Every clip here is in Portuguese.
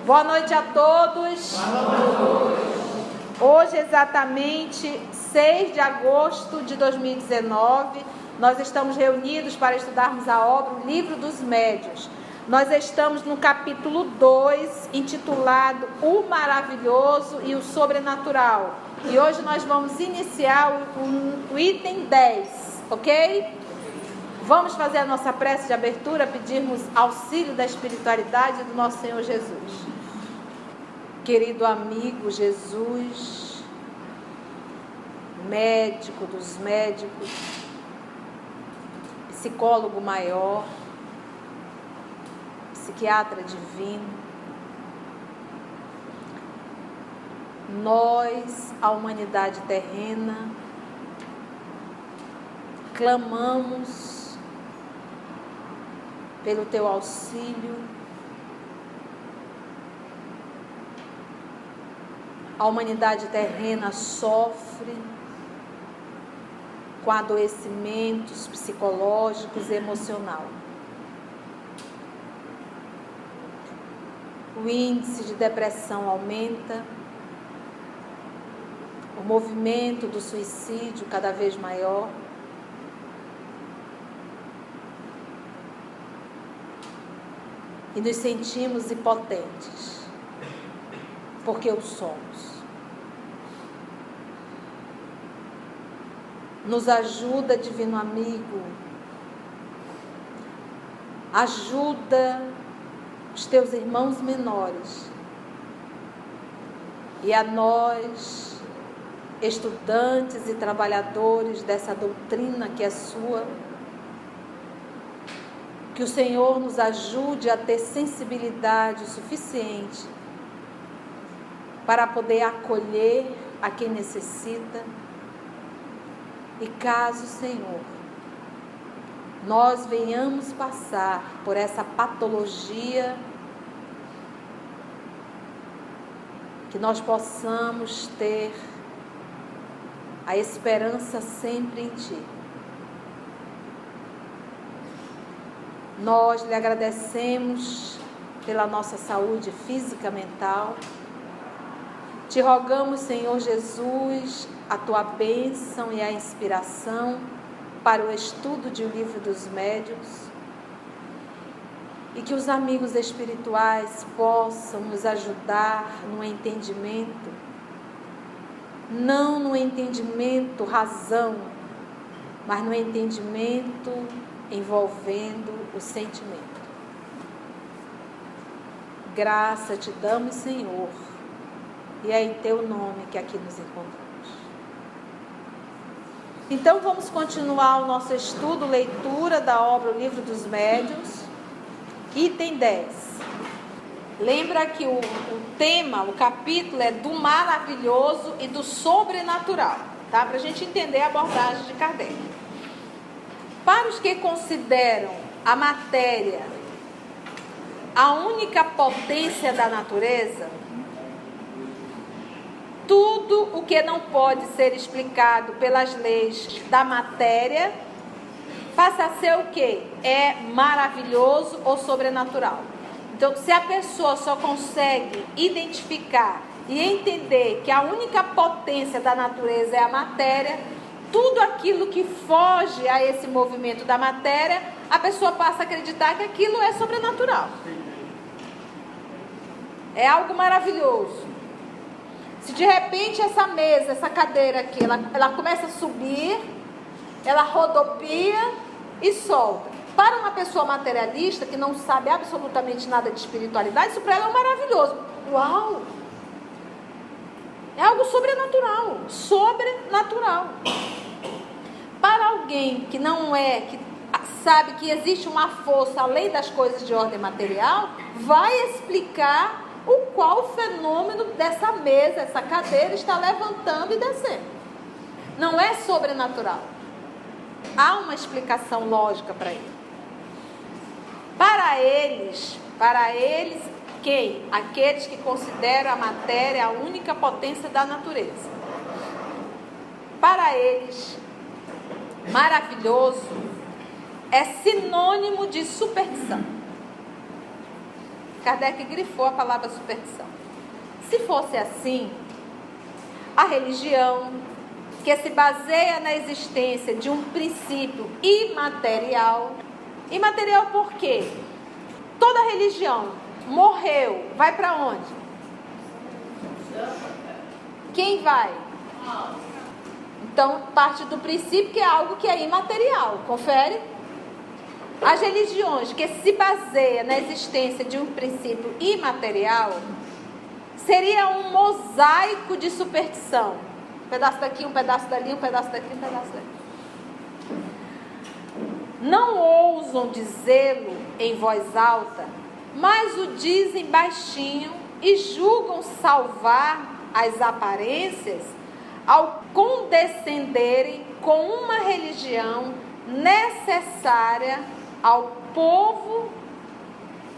Boa noite a todos. Hoje, exatamente 6 de agosto de 2019, nós estamos reunidos para estudarmos a obra O Livro dos Médiuns. Nós estamos no capítulo 2, intitulado O Maravilhoso e o Sobrenatural. E hoje nós vamos iniciar o item 10, ok? Vamos fazer a nossa prece de abertura, pedirmos auxílio da espiritualidade do nosso Senhor Jesus. Querido amigo Jesus, médico dos médicos, psicólogo maior, psiquiatra divino, nós, a humanidade terrena, clamamos pelo teu auxílio. A humanidade terrena sofre com adoecimentos psicológicos e emocionais. O índice de depressão aumenta, o movimento do suicídio cada vez maior. E nos sentimos impotentes, porque o somos. Nos ajuda, divino amigo, ajuda os teus irmãos menores e a nós, estudantes e trabalhadores dessa doutrina que é sua, que o Senhor nos ajude a ter sensibilidade suficiente para poder acolher a quem necessita. E caso, Senhor, nós venhamos passar por essa patologia, que nós possamos ter a esperança sempre em Ti. Nós lhe agradecemos pela nossa saúde física e mental. Te rogamos, Senhor Jesus, a Tua bênção e a inspiração para o estudo de O Livro dos Médiuns. E que os amigos espirituais possam nos ajudar no entendimento, não no entendimento razão, mas no entendimento envolvendo o sentimento. Graça te damos, Senhor, e é em teu nome que aqui nos encontramos. Então vamos continuar o nosso estudo, leitura da obra O Livro dos Médiuns, item 10. Lembra que o tema, o capítulo é do maravilhoso e do sobrenatural, tá? Para a gente entender a abordagem de Kardec. Para os que consideram a matéria a única potência da natureza, tudo o que não pode ser explicado pelas leis da matéria passa a ser o quê? É maravilhoso ou sobrenatural. Então, se a pessoa só consegue identificar e entender que a única potência da natureza é a matéria, tudo aquilo que foge a esse movimento da matéria, a pessoa passa a acreditar que aquilo é sobrenatural. É algo maravilhoso. Se de repente essa mesa, essa cadeira aqui, ela começa a subir, ela rodopia e solta. Para uma pessoa materialista que não sabe absolutamente nada de espiritualidade, isso para ela é um maravilhoso. Uau! É algo sobrenatural. Sobrenatural. Para alguém que não é, que sabe que existe uma força além das coisas de ordem material, vai explicar o qual fenômeno dessa mesa, essa cadeira está levantando e descendo. Não é sobrenatural. Há uma explicação lógica para ele. Para eles quem? Aqueles que consideram a matéria a única potência da natureza. Para eles, maravilhoso é sinônimo de superstição. Kardec grifou a palavra superstição. Se fosse assim, a religião, que se baseia na existência de um princípio imaterial. Imaterial por quê? Toda religião morreu, vai para onde? Quem vai? Então, parte do princípio que é algo que é imaterial. Confere? As religiões que se baseiam na existência de um princípio imaterial seria um mosaico de superstição. Um pedaço daqui, um pedaço dali, um pedaço daqui, um pedaço dali. Não ousam dizê-lo em voz alta, mas o dizem baixinho e julgam salvar as aparências ao condescenderem com uma religião necessária ao povo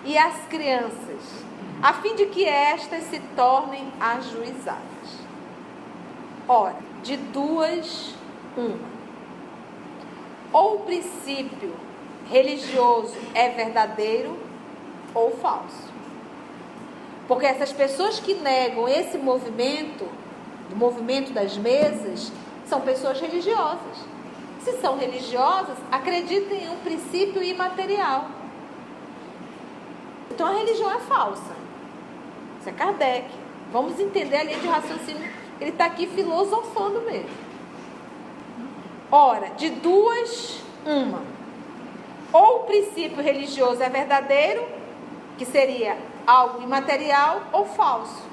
e às crianças, a fim de que estas se tornem ajuizadas. Ora, de duas, uma. Ou o princípio religioso é verdadeiro ou falso. Porque essas pessoas que negam esse movimento, o movimento das mesas, são pessoas religiosas. Se são religiosas, acreditam em um princípio imaterial. Então a religião é falsa. Isso é Kardec. Vamos entender a linha de raciocínio. Ele está aqui filosofando mesmo. Ora, de duas, uma. Ou o princípio religioso é verdadeiro, que seria algo imaterial, ou falso.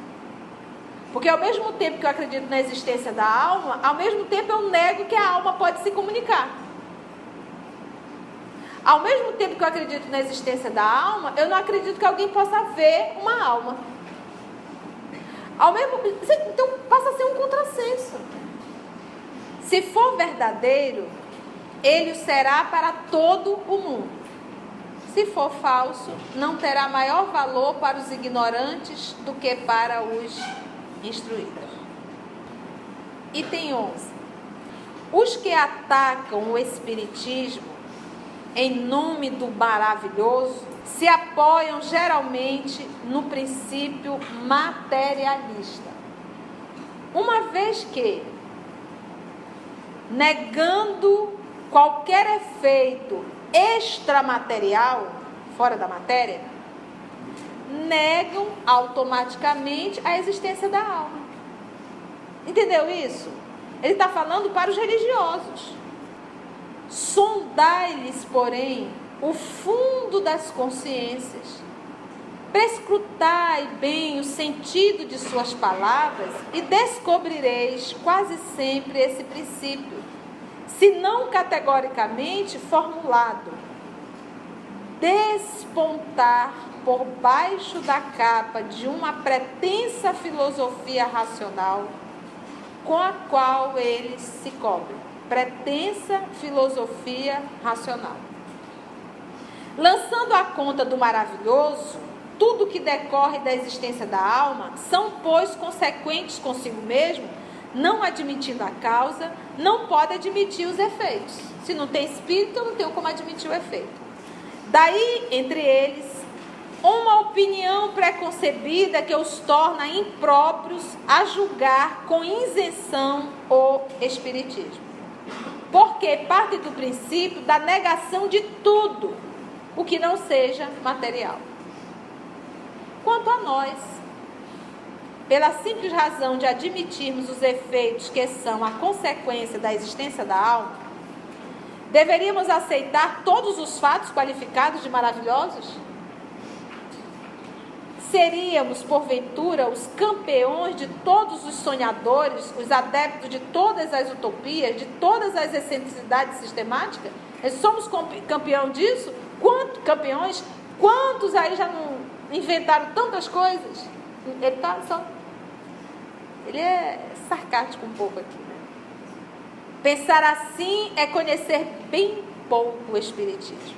Porque ao mesmo tempo que eu acredito na existência da alma, ao mesmo tempo eu nego que a alma pode se comunicar. Ao mesmo tempo que eu acredito na existência da alma, eu não acredito que alguém possa ver uma alma. Então passa a ser um contrassenso. Se for verdadeiro, ele o será para todo o mundo. Se for falso, não terá maior valor para os ignorantes do que para os instruídos. Item 11. Os que atacam o espiritismo em nome do maravilhoso se apoiam geralmente no princípio materialista. Uma vez que, negando qualquer efeito extramaterial, fora da matéria, negam automaticamente a existência da alma. Entendeu isso? Ele está falando para os religiosos. Sondai-lhes, porém, o fundo das consciências, prescrutai bem o sentido de suas palavras e descobrireis quase sempre esse princípio, se não categoricamente formulado, despontar por baixo da capa de uma pretensa filosofia racional com a qual eles se cobrem. Pretensa filosofia racional. Lançando à conta do maravilhoso, tudo que decorre da existência da alma, são, pois, consequentes consigo mesmo, não admitindo a causa, não pode admitir os efeitos. Se não tem espírito, eu não tenho como admitir o efeito. Daí, entre eles, uma opinião preconcebida que os torna impróprios a julgar com isenção o espiritismo. Porque parte do princípio da negação de tudo o que não seja material. Quanto a nós, pela simples razão de admitirmos os efeitos que são a consequência da existência da alma, deveríamos aceitar todos os fatos qualificados de maravilhosos? Seríamos, porventura, os campeões de todos os sonhadores, os adeptos de todas as utopias, de todas as excentricidades sistemáticas? Somos campeão disso? Campeões? Quantos aí já não inventaram tantas coisas? Ele é sarcástico um pouco aqui, né? Pensar assim é conhecer bem pouco o espiritismo.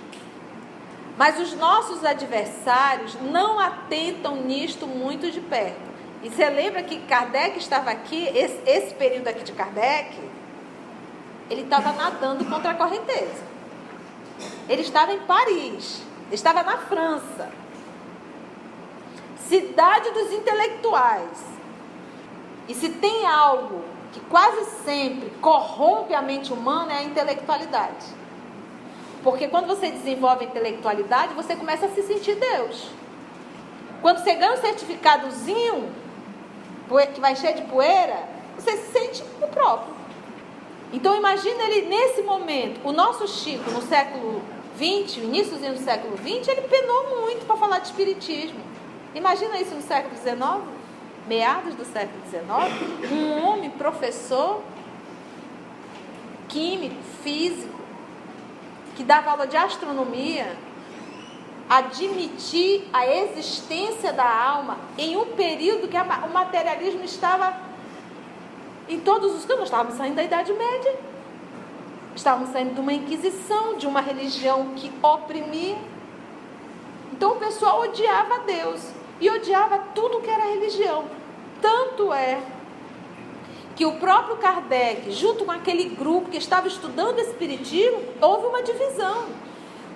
Mas os nossos adversários não atentam nisto muito de perto. E você lembra que Kardec estava aqui, esse período aqui de Kardec, ele estava nadando contra a correnteza. Ele estava em Paris, ele estava na França. Cidade dos intelectuais. E se tem algo que quase sempre corrompe a mente humana, é a intelectualidade. Porque quando você desenvolve a intelectualidade, você começa a se sentir Deus. Quando você ganha um certificadozinho, que vai cheio de poeira, você se sente o próprio. Então imagina ele nesse momento, o nosso Chico no século XX, iníciozinho do século XX, ele penou muito para falar de espiritismo. Imagina isso no século XIX, meados do século XIX, um homem professor, químico, físico, que dava aula de astronomia, admitir a existência da alma em um período que o materialismo estava em todos os campos. Nós estávamos saindo da Idade Média, estávamos saindo de uma inquisição, de uma religião que oprimia. Então o pessoal odiava Deus e odiava tudo que era religião. Tanto é que o próprio Kardec, junto com aquele grupo que estava estudando espiritismo, houve uma divisão.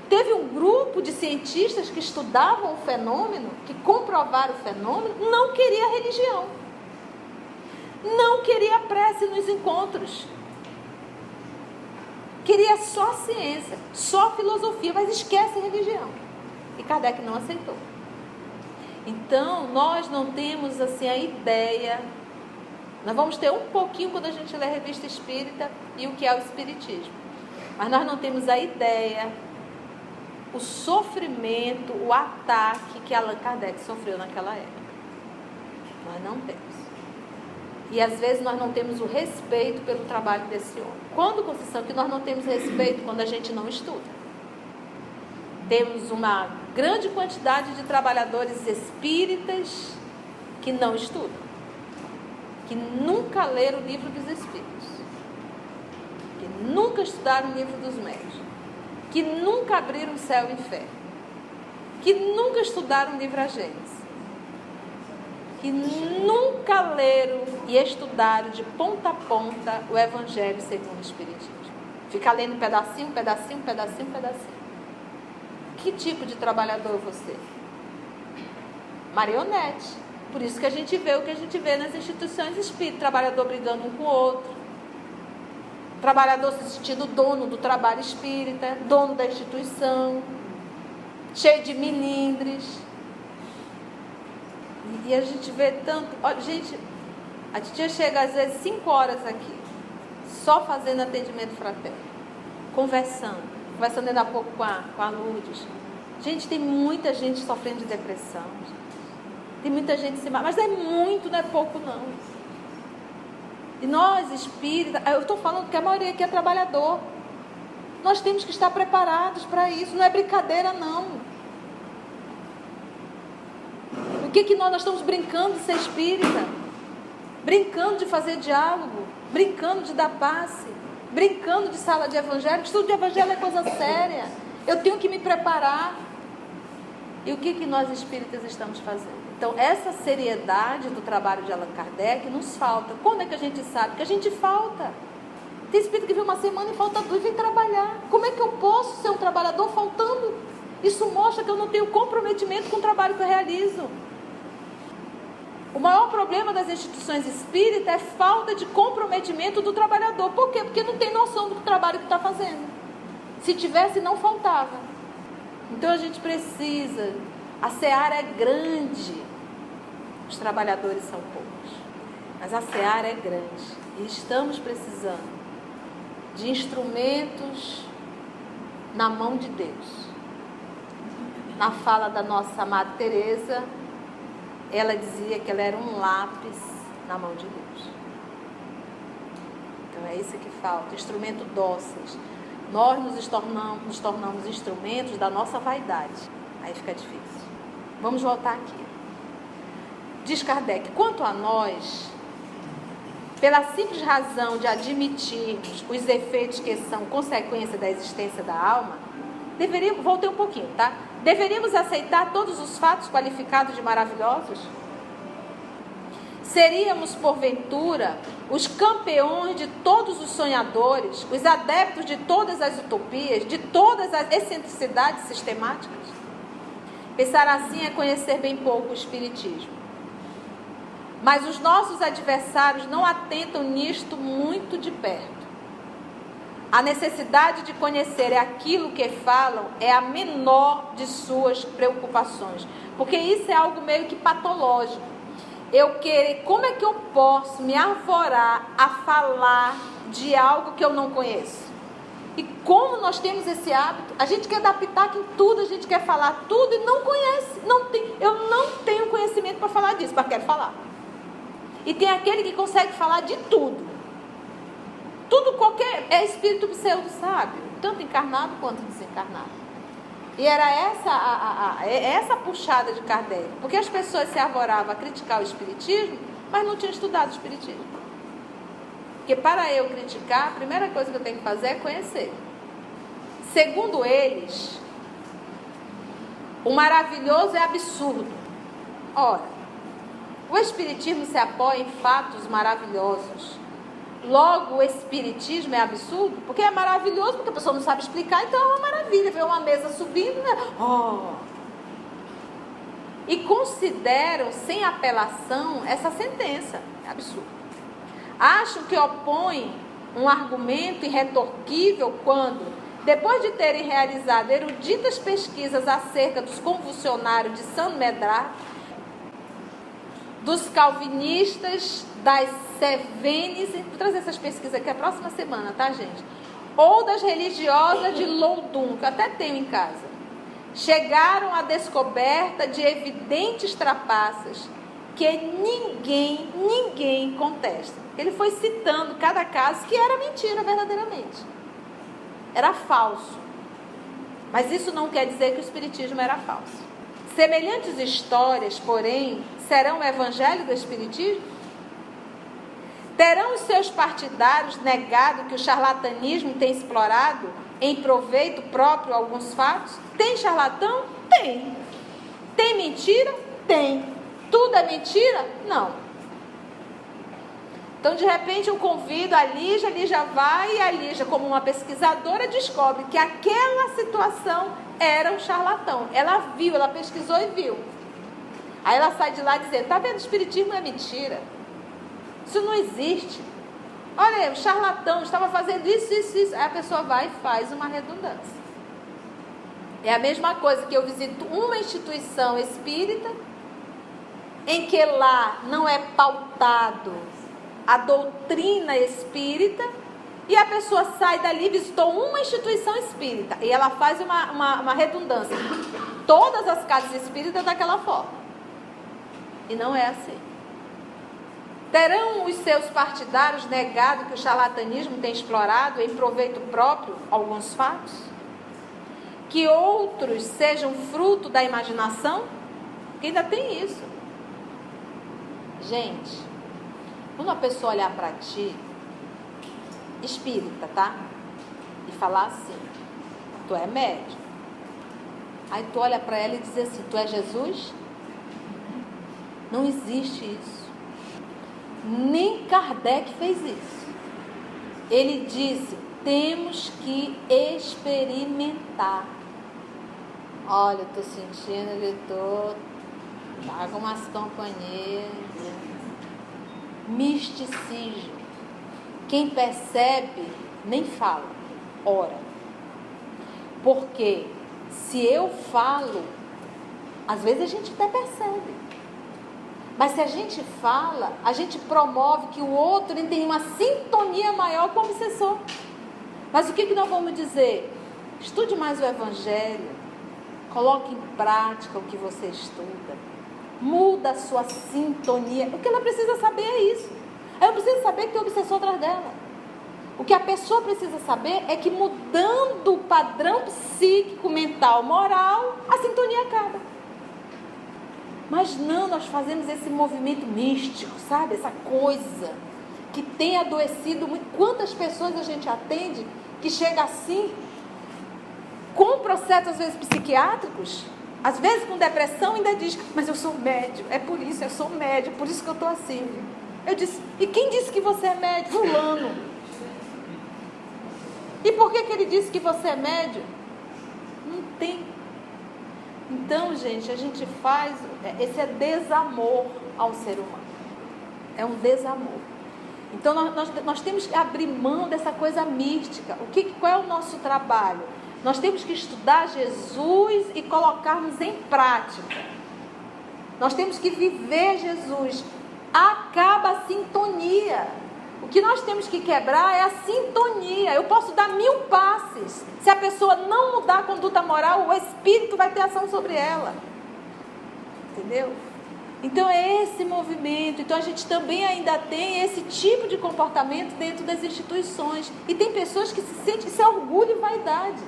Teve um grupo de cientistas que estudavam o fenômeno, que comprovaram o fenômeno, não queria religião. Não queria prece nos encontros. Queria só ciência, só filosofia, mas esquece a religião. E Kardec não aceitou. Então, nós não temos assim a ideia. Nós vamos ter um pouquinho quando a gente lê a Revista Espírita e o que é o Espiritismo. Mas nós não temos a ideia, o sofrimento, o ataque que Allan Kardec sofreu naquela época. Nós não temos. E às vezes nós não temos o respeito pelo trabalho desse homem. Quando, Conceição, que nós não temos respeito? Quando a gente não estuda. Temos uma grande quantidade de trabalhadores espíritas que não estudam, que nunca leram o livro dos Espíritos, que nunca estudaram o livro dos médiuns, que nunca abriram Céu e Inferno, que nunca estudaram o livro A Gênese, que nunca leram e estudaram de ponta a ponta o Evangelho segundo o Espiritismo. Fica lendo pedacinho, pedacinho, pedacinho, pedacinho. Que tipo de trabalhador você? Marionete. Por isso que a gente vê o que a gente vê nas instituições espíritas. Trabalhador brigando um com o outro. Trabalhador se sentindo dono do trabalho espírita, dono da instituição, cheio de milindres. E a gente vê tanto. Olha, gente, a titia chega às vezes 5 horas aqui, só fazendo atendimento fraterno, conversando ainda há pouco com a Lourdes. Gente, tem muita gente sofrendo de depressão. Tem muita gente se mas é muito, não é pouco não. E nós espíritas, eu estou falando que a maioria aqui é trabalhador. Nós temos que estar preparados para isso, não é brincadeira não. O que nós estamos brincando de ser espírita? Brincando de fazer diálogo, brincando de dar passe, brincando de sala de evangelho. Estudo de evangelho é coisa séria. Eu tenho que me preparar. E o que nós espíritas estamos fazendo? Então, essa seriedade do trabalho de Allan Kardec nos falta. Quando é que a gente sabe? Que a gente falta. Tem espírito que vem uma semana e falta 2 e vem trabalhar. Como é que eu posso ser um trabalhador faltando? Isso mostra que eu não tenho comprometimento com o trabalho que eu realizo. O maior problema das instituições espíritas é falta de comprometimento do trabalhador. Por quê? Porque não tem noção do trabalho que está fazendo. Se tivesse, não faltava. Então a gente precisa. A seara é grande. Os trabalhadores são poucos. Mas a seara é grande. E estamos precisando de instrumentos na mão de Deus. Na fala da nossa amada Teresa, ela dizia que ela era um lápis na mão de Deus. Então é isso que falta, instrumentos dóceis. Nós nos tornamos instrumentos da nossa vaidade. Aí fica difícil. Vamos voltar aqui. Diz Kardec, quanto a nós, pela simples razão de admitirmos os efeitos que são consequência da existência da alma, voltei um pouquinho, tá? Deveríamos aceitar todos os fatos qualificados de maravilhosos? Seríamos, porventura, os campeões de todos os sonhadores, os adeptos de todas as utopias, de todas as excentricidades sistemáticas? Pensar assim é conhecer bem pouco o Espiritismo. Mas os nossos adversários não atentam nisto muito de perto. A necessidade de conhecer aquilo que falam é a menor de suas preocupações, porque isso é algo meio que patológico. Como é que eu posso me arvorar a falar de algo que eu não conheço? E como nós temos esse hábito, a gente quer dar pitaco em tudo, a gente quer falar tudo e não conhece. Eu não tenho conhecimento para falar disso, mas quero falar. E tem aquele que consegue falar de tudo. Tudo qualquer, é espírito pseudo-sábio, tanto encarnado quanto desencarnado. E era essa puxada de Kardec, porque as pessoas se arvoravam a criticar o Espiritismo, mas não tinham estudado o Espiritismo. Porque para eu criticar, a primeira coisa que eu tenho que fazer é conhecer. Segundo eles, o maravilhoso é absurdo. Ora, o Espiritismo se apoia em fatos maravilhosos. Logo, o Espiritismo é absurdo, porque é maravilhoso, porque a pessoa não sabe explicar, então é uma maravilha, ver uma mesa subindo, né? E consideram, sem apelação, essa sentença. É absurdo. Acham que opõem um argumento irretorquível quando, depois de terem realizado eruditas pesquisas acerca dos convulsionários de Saint Médard, dos calvinistas, das Cevenes, vou trazer essas pesquisas aqui a próxima semana, tá, gente? Ou das religiosas de Loudun, que eu até tenho em casa, chegaram à descoberta de evidentes trapaças que ninguém contesta. Ele foi citando cada caso que era mentira verdadeiramente. Era falso. Mas isso não quer dizer que o Espiritismo era falso. Semelhantes histórias, porém, serão o evangelho do Espiritismo? Terão os seus partidários negado que o charlatanismo tem explorado em proveito próprio alguns fatos? Tem charlatão? Tem. Tem mentira? Tem. Tudo é mentira? Não. Então, de repente, eu convido a Lígia vai, e a Lígia, como uma pesquisadora, descobre que aquela situação era um charlatão. Ela viu, ela pesquisou e viu. Aí ela sai de lá dizendo, tá vendo, o Espiritismo é mentira. Isso não existe. Olha, o charlatão estava fazendo isso. Aí a pessoa vai e faz uma redundância. É a mesma coisa que eu visito uma instituição espírita, em que lá não é pautado a doutrina espírita, e a pessoa sai dali, visitou uma instituição espírita, e ela faz uma redundância. Todas as casas espíritas daquela forma. E não é assim. Terão os seus partidários negado que o charlatanismo tem explorado em proveito próprio alguns fatos? Que outros sejam fruto da imaginação? Porque ainda tem isso. Gente, quando uma pessoa olhar para ti, espírita, tá? E falar assim, tu é médium. Aí tu olha para ela e diz assim, tu é Jesus? Não existe isso. Nem Kardec fez isso. Ele disse, temos que experimentar. Olha, eu estou sentindo, ele tá com umas companhias. Misticismo. Quem percebe, nem fala. Ora. Porque se eu falo, às vezes a gente até percebe. Mas se a gente fala, a gente promove que o outro tenha uma sintonia maior com o obsessor. Mas o que nós vamos dizer? Estude mais o Evangelho. Coloque em prática o que você estuda. Muda a sua sintonia. O que ela precisa saber é isso. Ela precisa saber que tem obsessor atrás dela. O que a pessoa precisa saber é que mudando o padrão psíquico, mental, moral, a sintonia acaba. Mas não, nós fazemos esse movimento místico, sabe? Essa coisa que tem adoecido muito. Quantas pessoas a gente atende que chega assim, com processos, às vezes, psiquiátricos, às vezes com depressão, ainda diz, mas eu sou médio, é por isso, eu sou médio, por isso que eu estou assim. Eu disse, e quem disse que você é médio? Fulano. E por que ele disse que você é médio? Não tem. Então, gente, a gente faz, esse é desamor ao ser humano. É um desamor. Então, nós temos que abrir mão dessa coisa mística. Qual é o nosso trabalho? Nós temos que estudar Jesus e colocarmos em prática. Nós temos que viver Jesus. Acaba a sintonia. O que nós temos que quebrar é a sintonia. Eu posso dar 1000 passes. Se a pessoa não mudar a conduta moral, o Espírito vai ter ação sobre ela. Entendeu? Então é esse movimento. Então a gente também ainda tem esse tipo de comportamento dentro das instituições. E tem pessoas que se sentem, isso é orgulho e vaidade,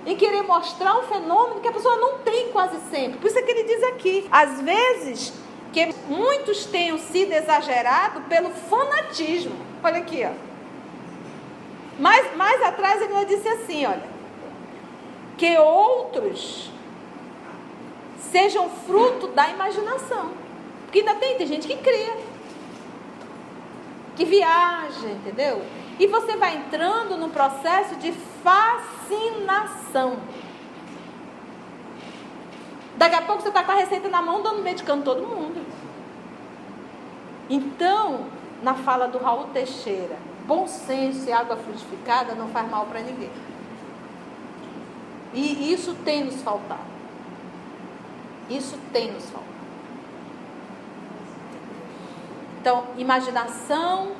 em querer mostrar um fenômeno que a pessoa não tem quase sempre. Por isso é que ele diz aqui, às vezes, que muitos tenham sido exagerados pelo fanatismo. Olha aqui, ó. Mais atrás ele disse assim, olha, que outros sejam fruto da imaginação. Porque ainda tem gente que cria, que viaja, entendeu? E você vai entrando no processo de fascinação. Daqui a pouco você está com a receita na mão, dando medicando todo mundo. Então, na fala do Raul Teixeira, bom senso e água frutificada não faz mal para ninguém. E isso tem nos faltado. Isso tem nos faltado. Então, imaginação,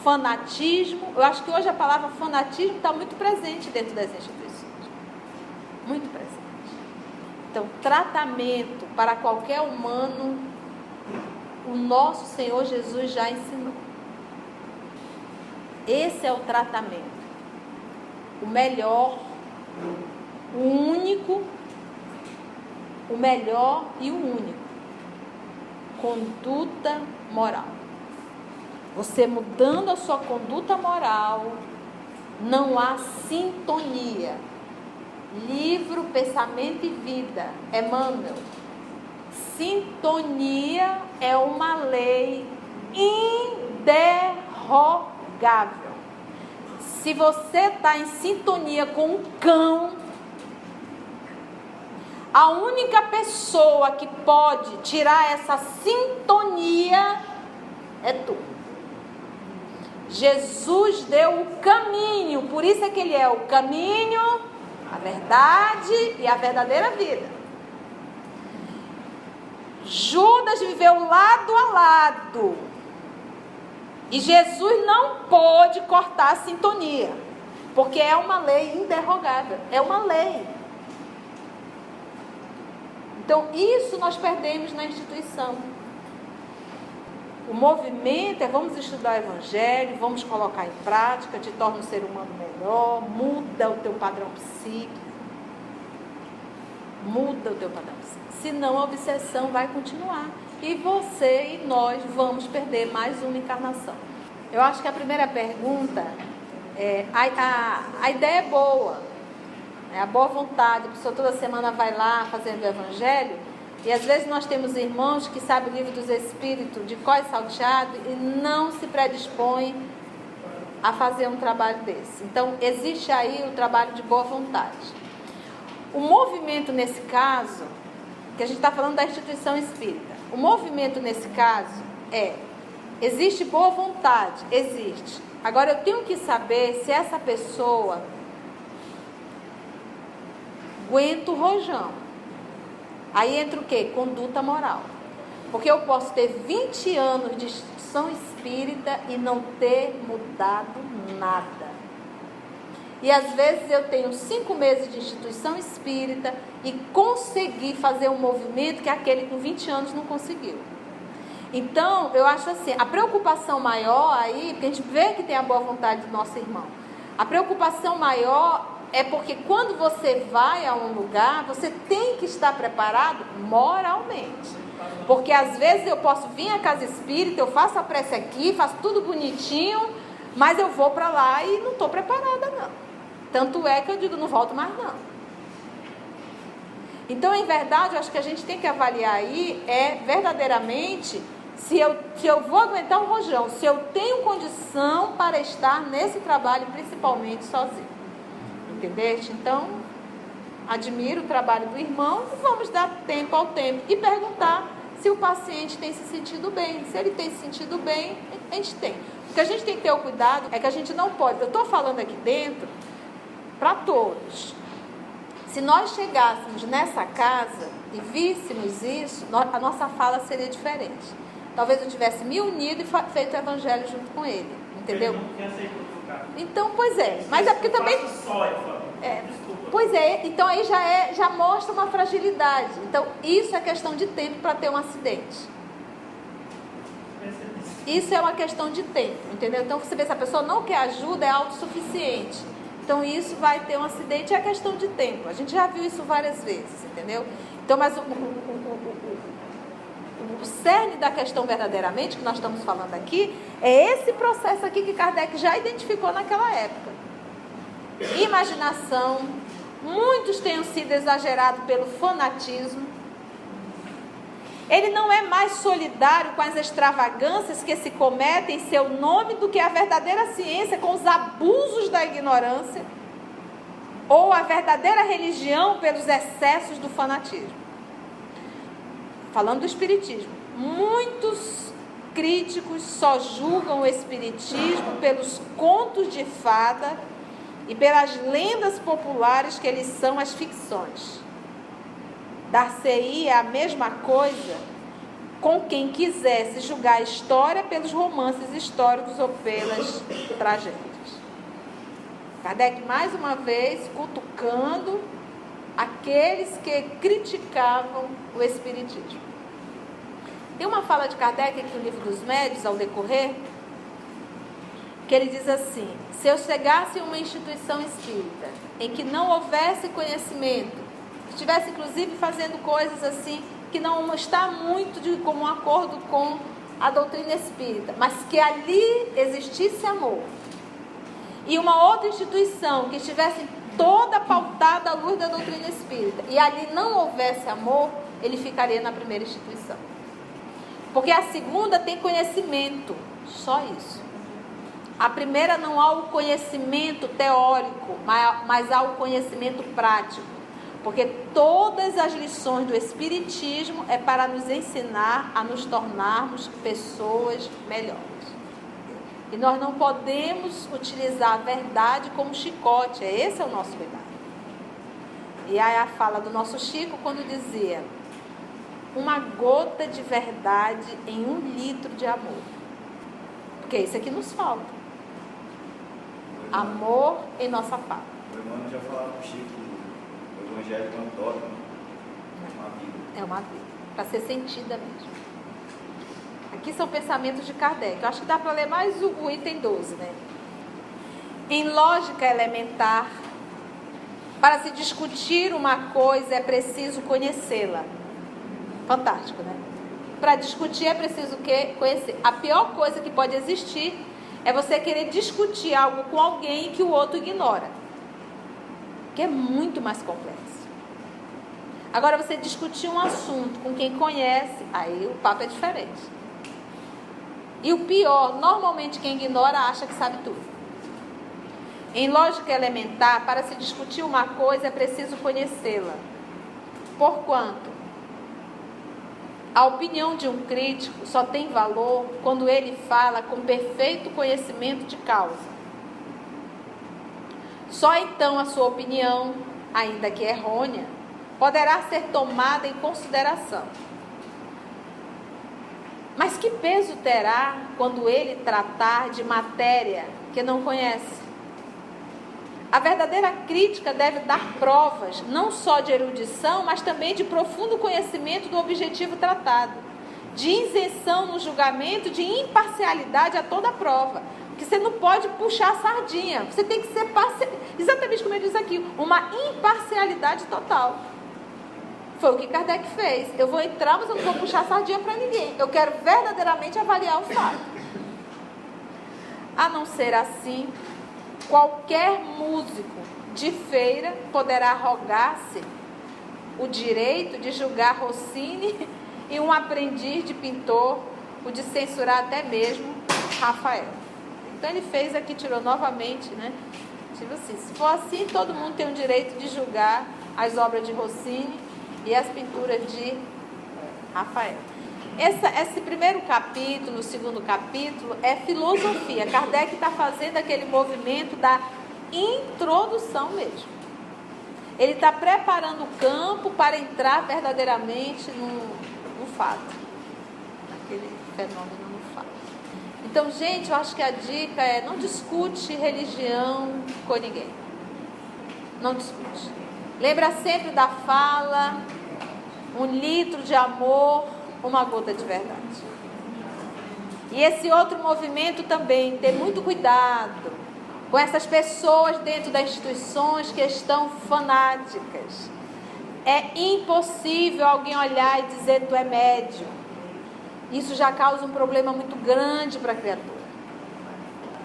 fanatismo. Eu acho que hoje a palavra fanatismo está muito presente dentro das instituições. Muito presente. Então, tratamento para qualquer humano, o nosso Senhor Jesus já ensinou. Esse é o tratamento. O melhor, o único, o melhor e o único. Conduta moral. Você mudando a sua conduta moral, não há sintonia. Livro, Pensamento e Vida, Emmanuel. Sintonia é uma lei inderrogável. Se você está em sintonia com um cão, a única pessoa que pode tirar essa sintonia é tu. Jesus deu o caminho, por isso é que ele é o caminho, a verdade e a verdadeira vida. Judas viveu lado a lado. E Jesus não pôde cortar a sintonia, porque é uma lei inderrogável, é uma lei. Então, isso nós perdemos na instituição. O movimento é vamos estudar o Evangelho, vamos colocar em prática, te torna um ser humano melhor, muda o teu padrão psíquico. Muda o teu padrão psíquico. Senão a obsessão vai continuar. E você e nós vamos perder mais uma encarnação. Eu acho que a primeira pergunta, a ideia é boa. É a boa vontade. A pessoa toda semana vai lá fazendo o Evangelho. E às vezes nós temos irmãos que sabem o livro dos Espíritos de cós salteado e não se predispõem a fazer um trabalho desse. Então, existe aí o trabalho de boa vontade. O movimento nesse caso, que a gente está falando da instituição espírita, o movimento nesse caso existe boa vontade? Existe. Agora, eu tenho que saber se essa pessoa aguenta o rojão. Aí entra o quê? Conduta moral. Porque eu posso ter 20 anos de instituição espírita e não ter mudado nada. E às vezes eu tenho 5 meses de instituição espírita e consegui fazer um movimento que aquele com 20 anos não conseguiu. Então, eu acho assim, a preocupação maior aí, porque a gente vê que tem a boa vontade do nosso irmão, a preocupação maior é porque quando você vai a um lugar, você tem que estar preparado moralmente. Porque às vezes eu posso vir à casa espírita, eu faço a prece aqui, faço tudo bonitinho, mas eu vou para lá e não estou preparada não. Tanto é que eu digo, não volto mais não. Então, em verdade, eu acho que a gente tem que avaliar aí verdadeiramente se eu vou aguentar um rojão, se eu tenho condição para estar nesse trabalho, principalmente sozinho. Entendeste? Então, admiro o trabalho do irmão e vamos dar tempo ao tempo e perguntar se o paciente tem se sentido bem. Se ele tem se sentido bem, a gente tem. O que a gente tem que ter o cuidado é que a gente não pode... Eu estou falando aqui dentro para todos. Se nós chegássemos nessa casa e víssemos isso, a nossa fala seria diferente. Talvez eu tivesse me unido e feito o evangelho junto com ele. Entendeu? Então, pois é. Mas é porque também... Pois é, então aí já mostra uma fragilidade. Então, isso é questão de tempo para ter um acidente. Isso é uma questão de tempo, entendeu? Então, você vê, se a pessoa não quer ajuda, é autossuficiente. Então, isso vai ter um acidente, é questão de tempo. A gente já viu isso várias vezes, entendeu? Então, mas o cerne da questão verdadeiramente, que nós estamos falando aqui, é esse processo aqui que Kardec já identificou naquela época. Imaginação, muitos tenham sido exagerados pelo fanatismo. Ele não é mais solidário com as extravagâncias que se cometem em seu nome do que a verdadeira ciência com os abusos da ignorância ou a verdadeira religião pelos excessos do fanatismo. Falando do espiritismo, muitos críticos só julgam o espiritismo pelos contos de fada e pelas lendas populares que eles são as ficções. Dar-se-ia a mesma coisa com quem quisesse julgar a história pelos romances históricos ou pelas tragédias. Kardec, mais uma vez, cutucando aqueles que criticavam o espiritismo. Tem uma fala de Kardec aqui no Livro dos Médiuns, ao decorrer, que ele diz assim: se eu chegasse em uma instituição espírita em que não houvesse conhecimento, estivesse inclusive fazendo coisas assim que não está muito de comum acordo com a doutrina espírita, mas que ali existisse amor, e uma outra instituição que estivesse toda pautada à luz da doutrina espírita, e ali não houvesse amor, ele ficaria na primeira instituição. Porque a segunda tem conhecimento, só isso. A primeira não há o conhecimento teórico, mas há o conhecimento prático. Porque todas as lições do Espiritismo é para nos ensinar a nos tornarmos pessoas melhores. E nós não podemos utilizar a verdade como chicote, esse é o nosso cuidado. E aí a fala do nosso Chico quando dizia: uma gota de verdade em 1 litro de amor. Porque isso aqui nos falta. Amor em nossa fala. O irmão já falava com o Chico, o evangelho é um dogma, é uma vida. É uma vida, para ser sentida mesmo. Aqui são pensamentos de Kardec. Eu acho que dá para ler mais o item 12, né? Em lógica elementar, para se discutir uma coisa é preciso conhecê-la. Fantástico, né? Para discutir é preciso o quê? Conhecer. A pior coisa que pode existir é você querer discutir algo com alguém que o outro ignora, que é muito mais complexo. Agora, você discutir um assunto com quem conhece, aí o papo é diferente. E o pior, normalmente quem ignora acha que sabe tudo. Em lógica elementar, para se discutir uma coisa é preciso conhecê-la. Porquanto a opinião de um crítico só tem valor quando ele fala com perfeito conhecimento de causa. Só então a sua opinião, ainda que errônea, poderá ser tomada em consideração. Mas que peso terá quando ele tratar de matéria que não conhece? A verdadeira crítica deve dar provas, não só de erudição, mas também de profundo conhecimento do objetivo tratado, de isenção no julgamento, de imparcialidade a toda prova. Porque você não pode puxar a sardinha, você tem que ser exatamente como ele diz aqui, uma imparcialidade total. Foi o que Kardec fez. Eu vou entrar, mas eu não vou puxar a sardinha para ninguém. Eu quero verdadeiramente avaliar o fato. A não ser assim, qualquer músico de feira poderá arrogar-se o direito de julgar Rossini e um aprendiz de pintor, o de censurar até mesmo Rafael. Então ele fez aqui, tirou novamente, né? Tipo assim, se for assim, todo mundo tem o direito de julgar as obras de Rossini e as pinturas de Rafael. Esse primeiro capítulo, o segundo capítulo, é filosofia. Kardec está fazendo aquele movimento da introdução mesmo. Ele está preparando o campo para entrar verdadeiramente no fato, naquele fenômeno no fato. Então, gente, eu acho que a dica é: não discute religião com ninguém. Não discute. Lembra sempre da fala: 1 litro de amor, uma gota de verdade. E esse outro movimento também, ter muito cuidado com essas pessoas dentro das instituições que estão fanáticas. É impossível alguém olhar e dizer: tu é médium. Isso já causa um problema muito grande para a criatura.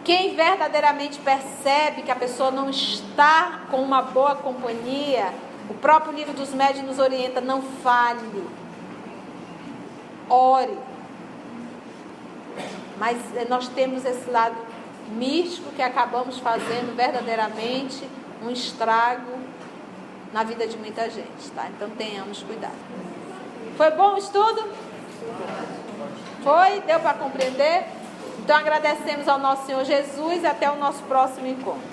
Quem verdadeiramente percebe que a pessoa não está com uma boa companhia, o próprio livro dos médiuns nos orienta: não fale, ore. Mas nós temos esse lado místico que acabamos fazendo verdadeiramente um estrago na vida de muita gente, tá? Então tenhamos cuidado. Foi bom o estudo? Foi? Deu para compreender? Então agradecemos ao nosso Senhor Jesus e até o nosso próximo encontro.